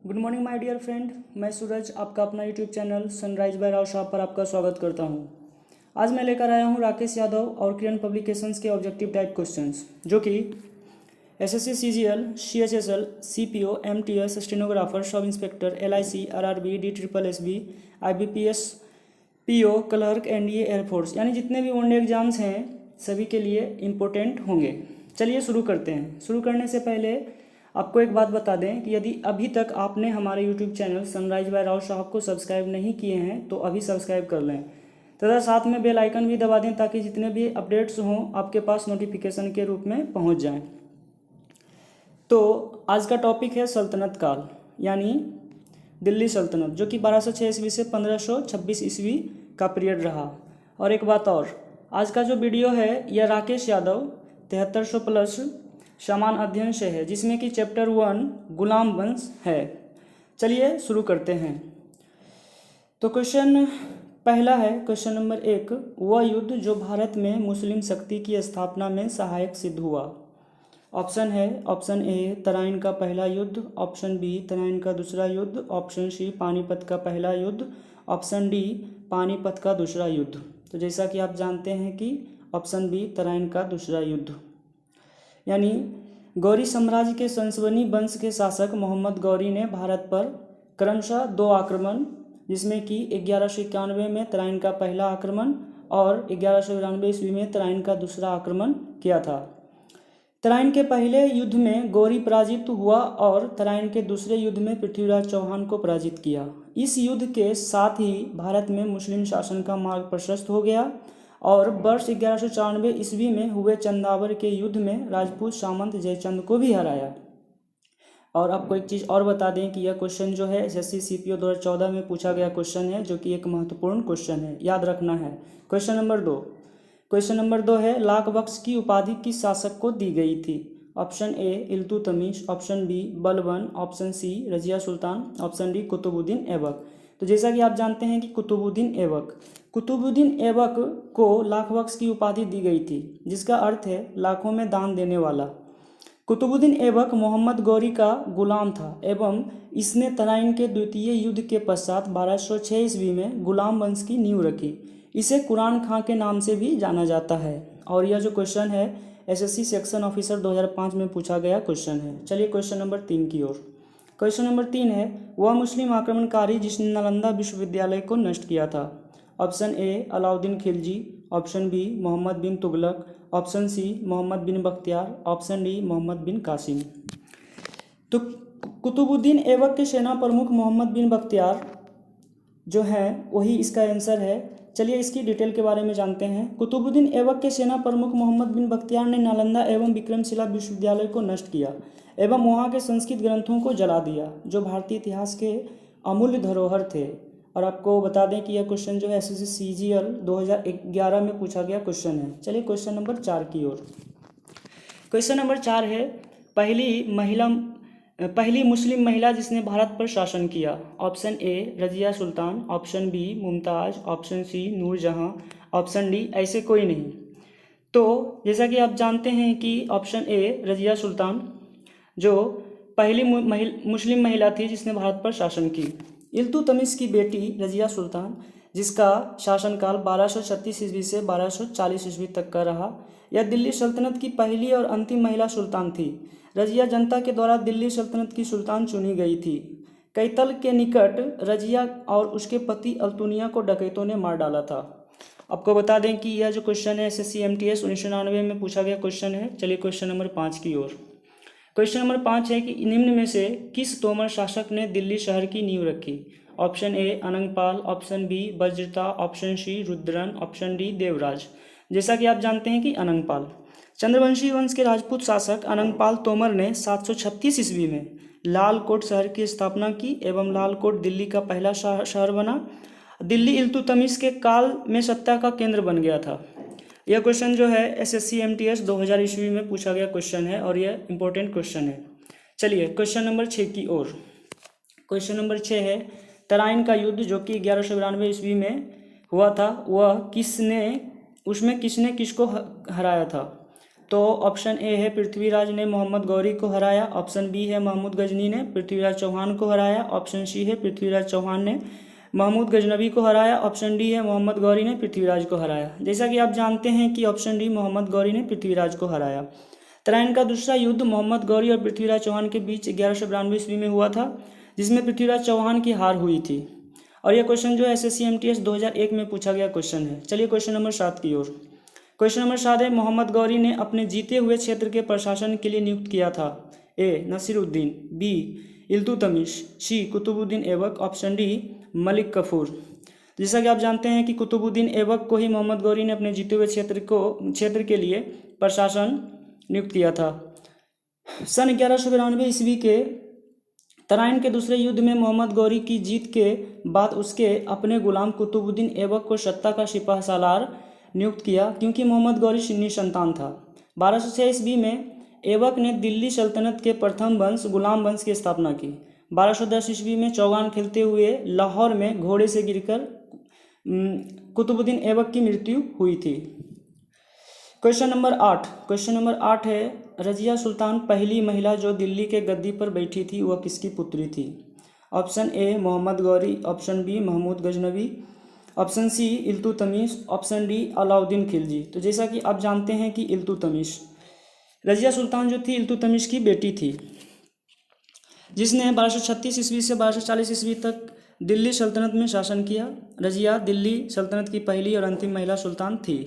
Good morning my dear friend. मैं सूरज आपका अपना YouTube channel sunrise by Rao Sahab पर आपका स्वागत करता हूं। आज मैं लेकर आया हूं राकेश यादव और किरण पब्लिकेशंस के ऑब्जेक्टिव टाइप क्वेश्चंस जो कि SSC CGL, CHSL, CPO, MTS, stenographer, sub inspector, LIC, RRB, D triple SB, IBPS, PO, clerk, NDA, air force यानी जितने भी वनडे एग्जाम्स हैं सभी के लिए इम्पोर्टेंट होंगे। चलिए शुरू करते हैं। शुरू करने से पहले आपको एक बात बता दें कि यदि अभी तक आपने हमारे YouTube channel sunrise by Rao Sahab को सब्सक्राइब नहीं किए हैं तो अभी सब्सक्राइब कर लें तथा साथ में बेल आइकन भी दबा दें ताकि जितने भी अपडेट्स हों आपके पास नोटिफिकेशन के रूप में पहुंच जाएं। तो आज का टॉपिक है सल्तनत काल यानी दिल्ली सल्तनत, जो कि 1206 ईस्वी से 1526 ईस्वी का पीरियड रहा। और एक बात और, आज का जो वीडियो है यह राकेश यादव 7300 प्लस समान अध्ययन से है, जिसमें कि चैप्टर 1 गुलाम वंश है। चलिए शुरू करते हैं। तो क्वेश्चन पहला है, क्वेश्चन नंबर 1, वह युद्ध जो भारत में मुस्लिम शक्ति की स्थापना में सहायक सिद्ध हुआ। ऑप्शन है, ऑप्शन ए तराइन का पहला युद्ध, ऑप्शन बी तराइन का दूसरा युद्ध, ऑप्शन सी पानीपत का पहला युद्ध, ऑप्शन डी पानीपत का दूसरा युद्ध। तो जैसा कि आप जानते हैं कि ऑप्शन बी तराइन का दूसरा युद्ध, यानी गौरी साम्राज्य के संसवनी वंश के शासक मोहम्मद गौरी ने भारत पर क्रमशः 2 आक्रमण, जिसमें कि 1191 में तराइन का पहला आक्रमण और 1192 ईस्वी में तराइन का दूसरा आक्रमण किया था। तराइन के पहले युद्ध में गौरी पराजित हुआ और तराइन के दूसरे युद्ध में पृथ्वीराज चौहान को पराजित किया। इस युद्ध के साथ ही भारत में मुस्लिम शासन का मार्ग प्रशस्त हो गया और वर्ष 1194 ईस्वी में हुए चंदावर के युद्ध में राजपूत सामंत जयचंद को भी हराया। और आपको एक चीज़ और बता दें कि यह क्वेश्चन जो है एसएससी सीपीओ 2014 में पूछा गया क्वेश्चन है, जो कि एक महत्वपूर्ण क्वेश्चन है, याद रखना है। क्वेश्चन नंबर 2 है, लाख बख्श की उपाधि किस शासक को दी गई थी। Option A Iltutmish, option B Balban, option C Razia Sultan, option D Qutubuddin Aibak. तो जैसा कि आप जानते हैं कि कुतुबुद्दीन ऐबक को लाख बख्श की उपाधि दी गई थी, जिसका अर्थ है लाखों में दान देने वाला। कुतुबुद्दीन ऐबक मोहम्मद गौरी का गुलाम था एवं इसने तराइन के द्वितीय युद्ध के पश्चात 1206 ईस्वी में गुलाम वंश की नींव रखी। इसे कुरान खां के नाम से भी जाना जाता है। और यह जो क्वेश्चन है एसएससी सेक्शन ऑफिसर 2005 में पूछा गया क्वेश्चन है। चलिए क्वेश्चन नंबर 3 की ओर। क्वेश्चन नंबर 3 है, वह मुस्लिम आक्रमणकारी जिसने नालंदा विश्वविद्यालय को नष्ट किया था। Option A Alauddin Khilji, option B Mohammad bin Tughlaq, option C Mohammad bin Bakhtiyar, option D Mohammad bin Qasim. तो कुतुबुद्दीन ऐबक के सेना प्रमुख मोहम्मद बिन बख्तियार जो है वही इसका आंसर है। चलिए इसकी डिटेल के बारे में जानते हैं। कुतुबुद्दीन ऐबक के सेना प्रमुख मोहम्मद बिन बख्तियार ने नालंदा एवं विक्रमशिला विश्वविद्यालय को नष्ट किया एवं वहाँ के संस्कृत ग्रंथों को जला दिया, जो भारतीय इतिहास के अमूल्य धरोहर थे। और आपको बता दें कि यह क्वेश्चन जो है एसएससी सीजीएल 2011 में पूछा गया क्वेश्चन है। चलिए क्वेश्चन नंबर 4 की ओर। क्वेश्चन नंबर 4 है, पहली मुस्लिम महिला जिसने भारत पर शासन किया। Option A Razia Sultan, option B Mumtaz, option C Noorjahan, option D ऐसे कोई नहीं। तो जैसा कि आप जानते हैं कि ऑप्शन ए रजिया सुल्तान जो पहली मुस्लिम महिला थी जिसने भारत पर शासन की। इल्तुतमिश की बेटी रजिया सुल्तान, जिसका शासनकाल 1236 ईस्वी से 1240 ईस्वी तक का रहा, यह दिल्ली सल्तनत की पहली और अंतिम महिला सुल्तान थी। रजिया जनता के द्वारा दिल्ली सल्तनत की सुल्तान चुनी गई थी। कैतल के निकट रजिया और उसके पति अल्तुनिया को डकैतों ने मार डाला था। आपको बता दें कि यह जो क्वेश्चन है एसएससी एमटीएस 1999 में पूछा गया क्वेश्चन है। चलिए क्वेश्चन नंबर 5 की ओर। क्वेश्चन नंबर 5 है कि निम्न में से किस तोमर शासक ने दिल्ली शहर की नींव रखी। Option A Anangpal, option B Vajrata, option C Rudran, option D Devraj. जैसा कि आप जानते हैं कि अनंगपाल चंद्रवंशी वंश के राजपूत शासक अनंगपाल तोमर ने 736 ईस्वी में लालकोट शहर की स्थापना की एवं लालकोट दिल्ली का पहला शहर बना। दिल्ली इल्तुतमिश के काल में सत्ता का केंद्र बन गया था। यह क्वेश्चन जो है एसएससी एमटीएस 2000 ईस्वी में पूछा गया क्वेश्चन है और यह इंपॉर्टेंट क्वेश्चन है। चलिए क्वेश्चन नंबर 6 की ओर। क्वेश्चन नंबर 6 है, तराइन का युद्ध जो कि 1192 ईस्वी में हुआ था, वह किसने किसको हराया था। तो ऑप्शन ए है पृथ्वीराज ने मोहम्मद गौरी को हराया, ऑप्शन बी है महमूद गजनी ने पृथ्वीराज चौहान को हराया, ऑप्शन सी है पृथ्वीराज चौहान ने महमूद गजनवी को हराया, ऑप्शन डी है मोहम्मद गौरी ने पृथ्वीराज को हराया। जैसा कि आप जानते हैं कि ऑप्शन डी मोहम्मद गौरी ने पृथ्वीराज को हराया। तराइन का दूसरा युद्ध मोहम्मद गौरी और पृथ्वीराज चौहान के बीच 1192 ईस्वी में हुआ था, जिसमें पृथ्वीराज चौहान की हार हुई थी। और यह क्वेश्चन जो है SSC MTS 2001 में पूछा गया क्वेश्चन है। चलिए क्वेश्चन नंबर 7 की ओर। क्वेश्चन नंबर 7 है मोहम्मद गौरी ने अपने जीते हुए क्षेत्र के प्रशासन के लिए नियुक्त किया था। ए नसीरुद्दीन, बी इल्तुतमिश, सी कुतुबुद्दीन ऐबक, ऑप्शन डी मलिक कफूर। जैसा कि आप जानते हैं कि कुतुबुद्दीन ऐबक को ही मोहम्मद गौरी ने अपने जीते हुए क्षेत्र के लिए प्रशासन नियुक्त किया था। सन 1192 ईस्वी के तराइन के दूसरे युद्ध में मोहम्मद गौरी की जीत के बाद उसके अपने गुलाम कुतुबुद्दीन ऐबक को सत्ता का सिपाह सालार नियुक्त किया, क्योंकि मोहम्मद गौरी निसंतान था। 1206 ईस्वी में ऐबक ने दिल्ली सल्तनत के प्रथम वंश गुलाम वंश की स्थापना की। 1210 ईस्वी में चौगान खेलते हुए लाहौर में घोड़े से गिरकर कुतुबुद्दीन ऐबक की मृत्यु हुई थी। Question number 8। क्वेश्चन नंबर 8 है रजिया सुल्तान पहली महिला जो दिल्ली के गद्दी पर बैठी थी वह किसकी पुत्री थी? Option A Mohammad Ghori, option B Mahmud Ghaznavi, option C Iltutmish, option D Alauddin Khilji. तो जैसा कि आप जानते हैं कि इल्तुतमिश, रजिया सुल्तान जो थी इल्तुतमिश की बेटी थी, जिसने 1236 ईस्वी से 1240 ईस्वी तक दिल्ली सल्तनत में शासन किया। रजिया दिल्ली सल्तनत की पहली और अंतिम महिला सुल्तान थी।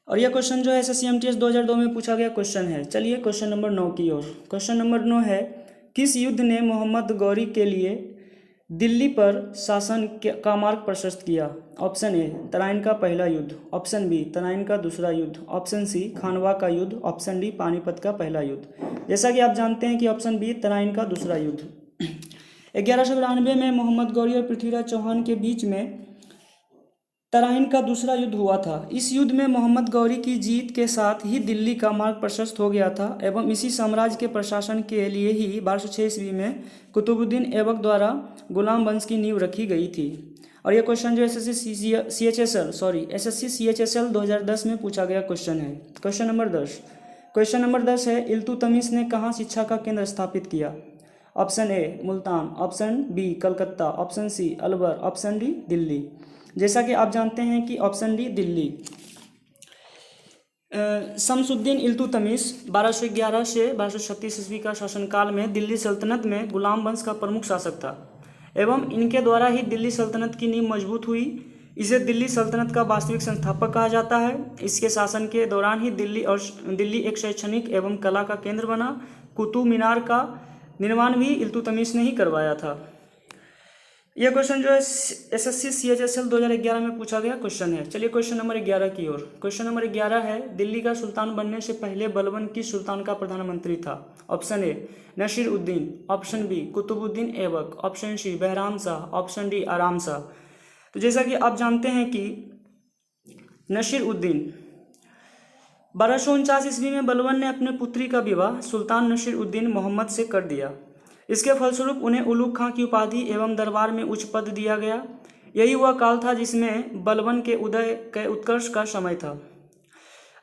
और यह क्वेश्चन जो है SSC MTS 2002 में पूछा गया क्वेश्चन है। चलिए क्वेश्चन नंबर 9 की ओर। क्वेश्चन नंबर 9 है किस युद्ध ने मोहम्मद गौरी के लिए दिल्ली पर शासन का मार्ग प्रशस्त किया? ऑप्शन ए तराइन का पहला युद्ध, ऑप्शन बी तराइन का दूसरा युद्ध, ऑप्शन सी खानवा का युद्ध, ऑप्शन डी पानीपत का पहला युद्ध। जैसा कि आप जानते हैं कि ऑप्शन बी तराइन का दूसरा युद्ध। 1192 में मोहम्मद गौरी और पृथ्वीराज चौहान के बीच में तराइन का दूसरा युद्ध हुआ था। इस युद्ध में मोहम्मद गौरी की जीत के साथ ही दिल्ली का मार्ग प्रशस्त हो गया था एवं इसी साम्राज्य के प्रशासन के लिए ही 1206 ईस्वी में कुतुबुद्दीन ऐबक द्वारा गुलाम वंश की नींव रखी गई थी। और यह क्वेश्चन जो SSC CHSL 2010 में पूछा गया क्वेश्चन है। Question number 10। क्वेश्चन नंबर 10 है इल्तुतमिश ने कहाँ शिक्षा का केंद्र स्थापित किया? Option A Multan, option B Calcutta, option C Alwar, option D Delhi. जैसा कि आप जानते हैं कि ऑप्शन डी दिल्ली। शमसुद्दीन इल्तुतमिश 1211 से 1236 ईस्वी का शासनकाल में दिल्ली सल्तनत में गुलाम वंश का प्रमुख शासक था एवं इनके द्वारा ही दिल्ली सल्तनत की नींव मजबूत हुई। इसे दिल्ली सल्तनत का वास्तविक संस्थापक कहा जाता है। इसके शासन के दौरान ही दिल्ली एक शैक्षणिक एवं कला का केंद्र बना। कुतुब मीनार का निर्माण भी इल्तुतमिश ने ही करवाया था। यह क्वेश्चन जो है SSC CHSL 2011 में पूछा गया क्वेश्चन है। चलिए क्वेश्चन नंबर 11 की ओर। क्वेश्चन नंबर 11 है दिल्ली का सुल्तान बनने से पहले बलबन किस सुल्तान का प्रधानमंत्री था? Option A Nasir Uddin, option B Qutubuddin Aibak, option C Bahram Shah, option D Aram Shah. तो जैसा कि आप जानते हैं कि नसीर उद्दीन 1249 ईस्वी में बलबन ने अपने पुत्री का विवाह सुल्तान नसीर उद्दीन मोहम्मद से कर दिया। इसके फलस्वरूप उन्हें उलूग खां की उपाधि एवं दरबार में उच्च पद दिया गया। यही वह काल था जिसमें बलबन के उदय के उत्कर्ष का समय था।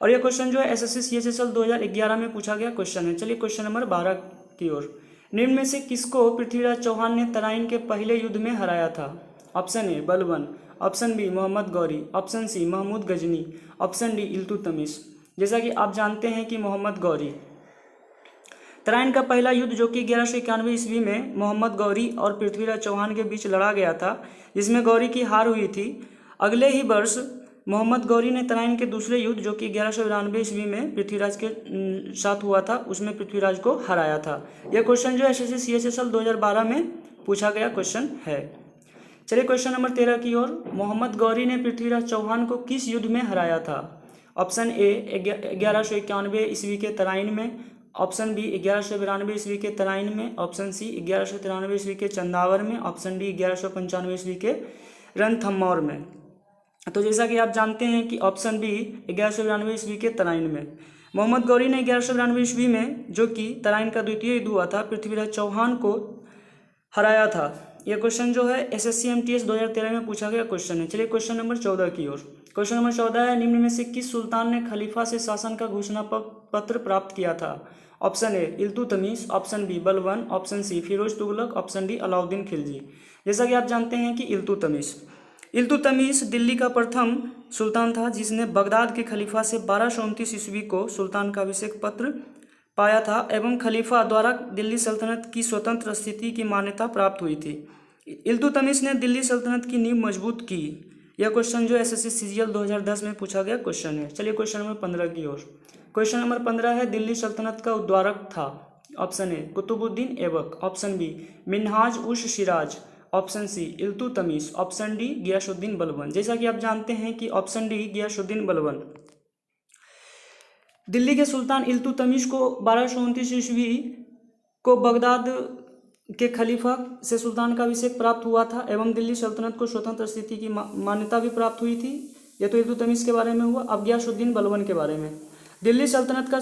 और यह क्वेश्चन जो है SSC CHSL 2011 में पूछा गया क्वेश्चन है। चलिए क्वेश्चन नंबर 12 की ओर। निम्न में से किसको पृथ्वीराज चौहान ने तराइन के पहले युद्ध में हराया था? Option A Balban, option B Mohammad Ghori, option C Mahmud Ghazni, option D Iltutmish. जैसा कि आप जानते हैं कि मोहम्मद गौरी। तराइन का पहला युद्ध जो कि 1191 ईस्वी में मोहम्मद गौरी और पृथ्वीराज चौहान के बीच लड़ा गया था, जिसमें गौरी की हार हुई थी। अगले ही वर्ष मोहम्मद गौरी ने तराइन के दूसरे युद्ध जो कि 1192 ईस्वी में पृथ्वीराज के साथ हुआ था, उसमें पृथ्वीराज को हराया था। यह क्वेश्चन जो है SSC CHSL 2012 में पूछा गया क्वेश्चन है। चलिए क्वेश्चन नंबर 13 की ओर। मोहम्मद गौरी ने पृथ्वीराज चौहान को किस युद्ध में हराया था? ऑप्शन ए 1191 ईस्वी के तराइन में, ऑप्शन बी 1192 ईस्वी के तराइन में, ऑप्शन सी 1193 ईस्वी के चंदावर में, ऑप्शन डी 1195 ईस्वी के रणथंभौर में। तो जैसा कि आप जानते हैं कि ऑप्शन बी 1192 ईस्वी के तराइन में। मोहम्मद गौरी ने 1192 ईस्वी में, जो कि तराइन का द्वितीय युद्ध हुआ था, पृथ्वीराज चौहान को हराया था। यह क्वेश्चन जो है SSC MTS 2013 में पूछा गया क्वेश्चन है। चलिए क्वेश्चन नंबर 14 की ओर। क्वेश्चन नंबर 14 है, निम्न में से किस सुल्तान ने खलीफा से शासन का घोषणा पत्र प्राप्त किया था? Option A Iltutmish, option B Balban, option C Firoz Tughlaq, option D Alauddin Khilji. जैसा कि आप जानते हैं कि इल्तुतमिश दिल्ली का प्रथम सुल्तान था जिसने बगदाद के खलीफा से 1229 ईस्वी को सुल्तान का अभिषेक पत्र पाया था एवं खलीफा द्वारा दिल्ली सल्तनत की स्वतंत्र स्थिति की मान्यता प्राप्त हुई थी। इल्तुतमिश ने दिल्ली सल्तनत की नींव मजबूत की। यह क्वेश्चन जो एसएससी सीजीएल 2010 में पूछा गया क्वेश्चन है। चलिए क्वेश्चन नंबर 15 की ओर। क्वेश्चन नंबर 15 है, दिल्ली सल्तनत का उद्वारक था? Option A Qutubuddin Aibak, option B Minhaj us Siraj, option C Iltutmish, option D Ghiyasuddin Balban. जैसा कि आप जानते हैं कि ऑप्शन डी गियासुद्दीन बलबन। दिल्ली के सुल्तान इल्तुतमिश को 1229 ईस्वी को बगदाद के खलीफा से सुल्तान का अभिषेक प्राप्त हुआ था एवं दिल्ली सल्तनत को स्वतंत्र स्थिति की मान्यता भी प्राप्त हुई थी। यह तो इल्तुतमिश के बारे में हुआ। अब गियासुद्दीन बलबन के बारे में। दिल्ली सल्तनत को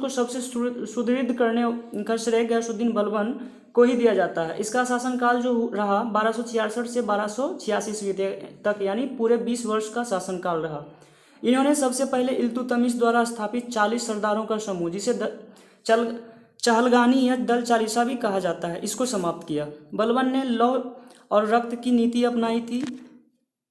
सबसे सुदृढ़ करने का श्रेय गियासुद्दीन बलबन को ही दिया जाता है। इसका शासनकाल जो रहा 1266 से 1286 ईस्वी तक, यानी पूरे 20 वर्ष का शासनकाल रहा। इन्होंने सबसे पहले इल्तुतमिश द्वारा स्थापित 40 सरदारों का समूह, जिसे चहलगानी या दल चालीसा भी कहा जाता है, इसको समाप्त किया। बलबन ने लौ और रक्त की नीति अपनाई थी।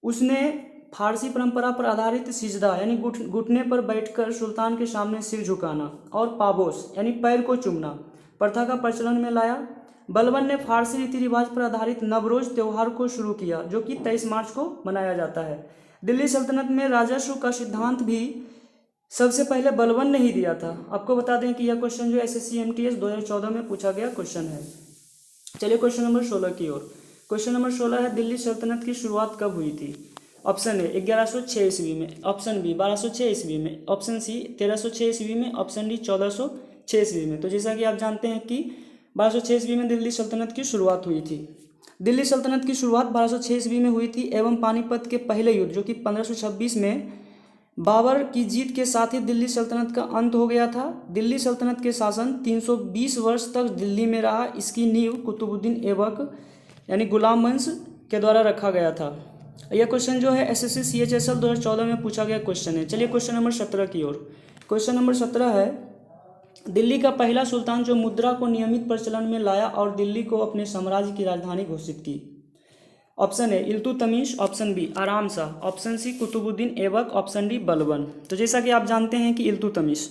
उसने फारसी परंपरा पर आधारित सिजदा यानी घुटने पर बैठकर सुल्तान के सामने सिर झुकाना और पाबोस यानी पैर को चूमना प्रथा का प्रचलन में लाया। बलबन ने फारसी रीति रिवाज पर आधारित नवरोज त्यौहार को शुरू किया, जो कि 23 मार्च को मनाया जाता है। दिल्ली सल्तनत में राजस्व का सिद्धांत भी सबसे पहले बलबन ने ही दिया था। आपको बता दें कि यह क्वेश्चन जो एसएससी एमटीएस 2014 में पूछा गया क्वेश्चन है। चलिए क्वेश्चन नंबर 16 की ओर। क्वेश्चन नंबर 16 है, दिल्ली सल्तनत की शुरुआत कब हुई थी? ऑप्शन ए 1106 ईस्वी में, ऑप्शन बी 1206 ईस्वी में, ऑप्शन सी 1306 ईस्वी में, ऑप्शन डी 1406 ईस्वी में। तो जैसा कि आप जानते हैं कि 1206 ईस्वी में दिल्ली सल्तनत की शुरुआत हुई थी। दिल्ली सल्तनत की शुरुआत 1206 ईस्वी में हुई थी एवं पानीपत के पहले युद्ध जो कि 1526 में बाबर की जीत के साथ ही दिल्ली सल्तनत का अंत हो गया था। दिल्ली सल्तनत के शासन 320 वर्ष तक दिल्ली में रहा। इसकी नींव कुतुबुद्दीन ऐबक यानी गुलाम वंश के द्वारा रखा गया था। यह क्वेश्चन जो है एसएससी सीएचएसएल 2014 में पूछा गया क्वेश्चन है। चलिए क्वेश्चन नंबर 17 की ओर। क्वेश्चन नंबर 17 है, दिल्ली का पहला सुल्तान जो मुद्रा को नियमित प्रचलन में लाया और दिल्ली को अपने साम्राज्य की राजधानी घोषित की? Option A Iltutmish, option B Aram Shah, option C Qutubuddin Aibak, option D Balban. तो जैसा कि आप जानते हैं कि इल्तुतमिश।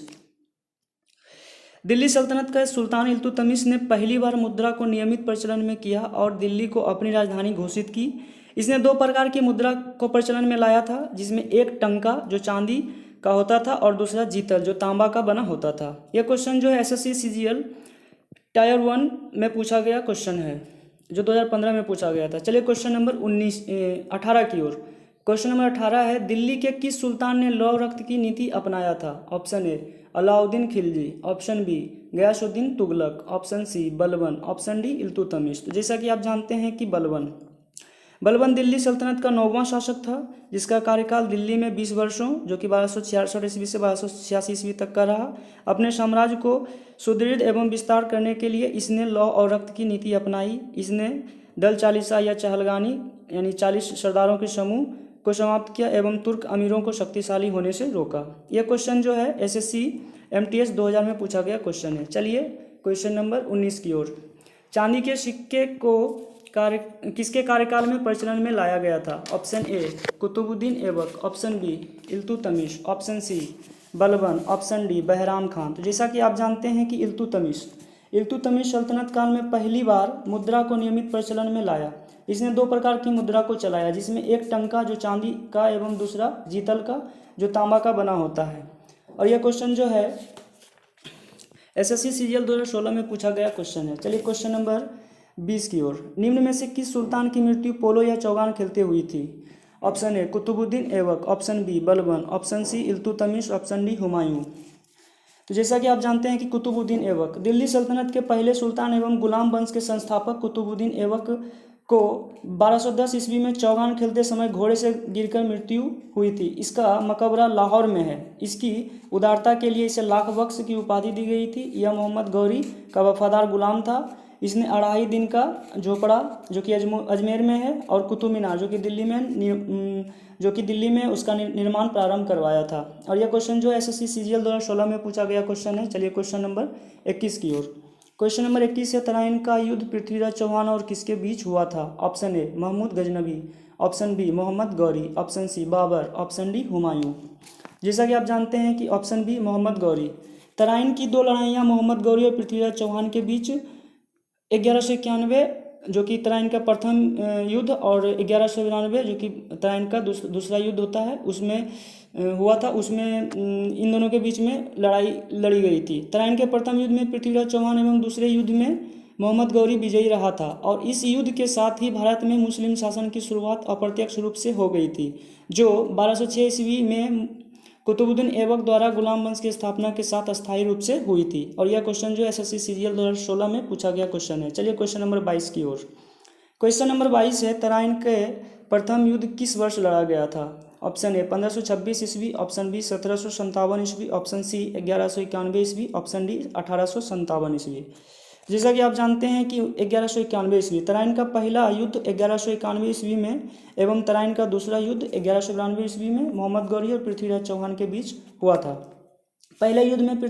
दिल्ली सल्तनत का सुल्तान इल्तुतमिश ने पहली बार मुद्रा को नियमित प्रचलन में किया और दिल्ली को अपनी राजधानी घोषित की। इसने 2 प्रकार की मुद्रा को प्रचलन में लाया था, जिसमें एक टंका जो चांदी का होता था और दूसरा जीतल जो तांबा का बना होता था। यह क्वेश्चन जो है एसएससी सीजीएल टायर 1 में पूछा गया क्वेश्चन है, जो 2015 में पूछा गया था। चलिए क्वेश्चन नंबर 18 की ओर। क्वेश्चन नंबर 18 है, दिल्ली के किस सुल्तान ने लौ रक्त की नीति अपनाया था? Option A Alauddin Khilji, option B Ghiyasuddin Tughlaq, option C Balban, option D Iltutmish. तो जैसा कि आप जानते हैं कि बलबन दिल्ली सल्तनत का 9वां शासक था, जिसका कार्यकाल दिल्ली में 20 वर्षों जो कि 1266 ईस्वी से 1286 ईस्वी तक का रहा। अपने साम्राज्य को सुदृढ़ एवं विस्तार करने के लिए इसने लौ और रक्त की नीति अपनाई। इसने दल चालीसा या चहलगानी यानी 40 सरदारों के समूह को समाप्त किया एवं तुर्क अमीरों को शक्तिशाली होने से रोका। यह क्वेश्चन जो है एसएससी एमटीएस 2000 में पूछा गया क्वेश्चन है। चलिए क्वेश्चन नंबर 19 की ओर। चांदी के सिक्के को किसके कार्यकाल में प्रचलन में लाया गया था? Option A Qutubuddin Aibak, option B Iltutmish, option C Balban, option D Bahram Khan. तो जैसा कि आप जानते हैं कि इल्तुतमिश सल्तनत काल में पहली बार मुद्रा को नियमित प्रचलन में लाया। इसने 2 प्रकार की मुद्रा को चलाया, जिसमें एक टंका जो चांदी का एवं दूसरा जीतल का जो तांबा का बना होता है। और यह क्वेश्चन जो है एसएससी सीजीएल 2016 में पूछा गया क्वेश्चन है। चलिए क्वेश्चन नंबर 20 की ओर। निम्न में से किस सुल्तान की मृत्यु पोलो या चौगान खेलते हुई थी? Option A Qutubuddin Aibak, option B Balban, option C Iltutmish, option D Humayun. तो जैसा कि आप जानते हैं कि कुतुबुद्दीन ऐबक दिल्ली सल्तनत के पहले सुल्तान एवं गुलाम वंश के संस्थापक कुतुबुद्दीन ऐबक को 1210 ईस्वी में चौगान खेलते समय घोड़े से गिरकर मृत्यु हुई थी। इसका मकबरा लाहौर में है। इसकी उदारता के लिए इसे लाख बख्श की उपाधि दी गई थी। यह मोहम्मद गौरी का वफादार गुलाम था। इसने 2.5 दिन का झोपड़ा जो कि अजमेर में है, और कुतुब मीनार जो कि दिल्ली में उसका निर्माण प्रारंभ करवाया था। और यह क्वेश्चन जो एसएससी सीजीएल 2016 में पूछा गया क्वेश्चन है। चलिए क्वेश्चन नंबर 21 की ओर। क्वेश्चन नंबर 21 है, तराइन का युद्ध पृथ्वीराज चौहान और किसके बीच हुआ था? Option A Mahmud Ghaznavi, option B Mohammad Ghori, option C Babur, option D Humayun. जैसा कि आप जानते हैं कि ऑप्शन बी मोहम्मद गौरी। तराइन की 2 लड़ाइयाँ मोहम्मद गौरी और पृथ्वीराज चौहान के बीच 1191 जो कि तराइन का प्रथम युद्ध, और 1192 जो कि तराइन का दूसरा युद्ध होता है उसमें हुआ था। उसमें इन दोनों के बीच में लड़ाई लड़ी गई थी। तराइन के प्रथम युद्ध में पृथ्वीराज चौहान एवं दूसरे युद्ध में मोहम्मद गौरी विजयी रहा था, और इस युद्ध के साथ ही भारत में मुस्लिम शासन की शुरुआत अप्रत्यक्ष रूप से हो गई थी, जो 1206 ईस्वी में कुतुबुद्दीन ऐबक द्वारा गुलाम वंश की स्थापना के साथ अस्थायी रूप से हुई थी। और यह क्वेश्चन जो एसएससी सीजीएल 2016 में पूछा गया क्वेश्चन है। चलिए क्वेश्चन नंबर 22 की ओर। क्वेश्चन नंबर 22 है, तराइन के प्रथम युद्ध किस वर्ष लड़ा गया था? ऑप्शन ए 1526 ईस्वी, ऑप्शन बी 1757 ईस्वी, ऑप्शन सी 1191 ईस्वी, ऑप्शन डी 1857 ईस्वी। जैसा कि आप जानते हैं कि 1191 ईस्वी तराइन का पहला युद्ध 1191 ईस्वी में एवं तराइन का दूसरा युद्ध 1192 ईस्वी में मोहम्मद गौरी और पृथ्वीराज चौहान के बीच हुआ था। पहले युद्ध में